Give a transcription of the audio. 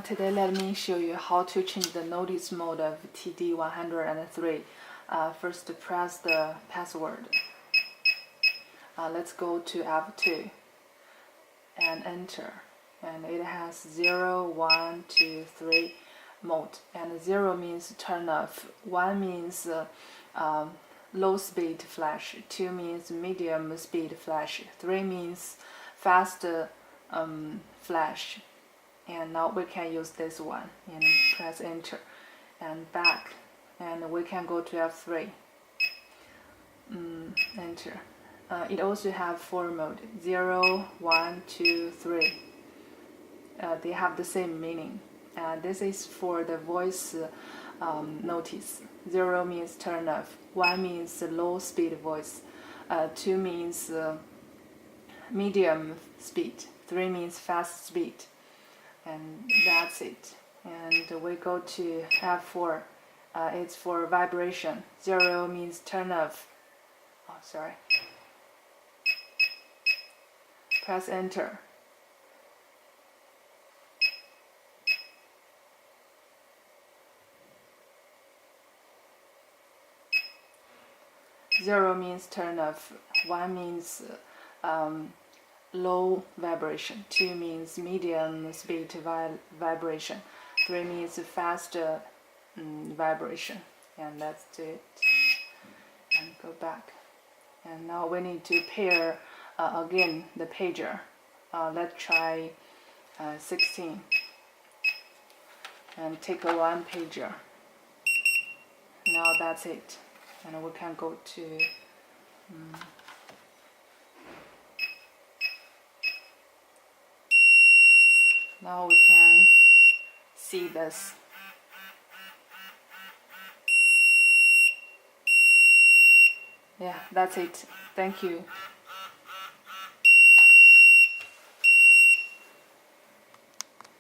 Today let me show you how to change the notice mode of TD103. First press the password. Let's go to F2 and enter. And it has 0, 1, 2, 3 mode. And 0 means turn off, 1 means low speed flash, 2 means medium speed flash, 3 means fast flash. And now we can use this one and press enter and back, and we can go to F3. Enter. It also have 4 mode, 0, 1, 2, 3. They have the same meaning. This is for the voice notice. 0 means turn off, 1 means low speed voice, 2 means medium speed, 3 means fast speed. And that's it. And we go to F4. It's for vibration. 0 means turn off. Oh, sorry. Press enter. Zero means turn off. 1 means low vibration, 2 means medium speed vibration, 3 means fast vibration, and that's it. And go back. And now we need to pair again the pager. Let's try 16 and take a 1 pager. Now that's it, and we can go to now we can see this. Yeah, that's it. Thank you.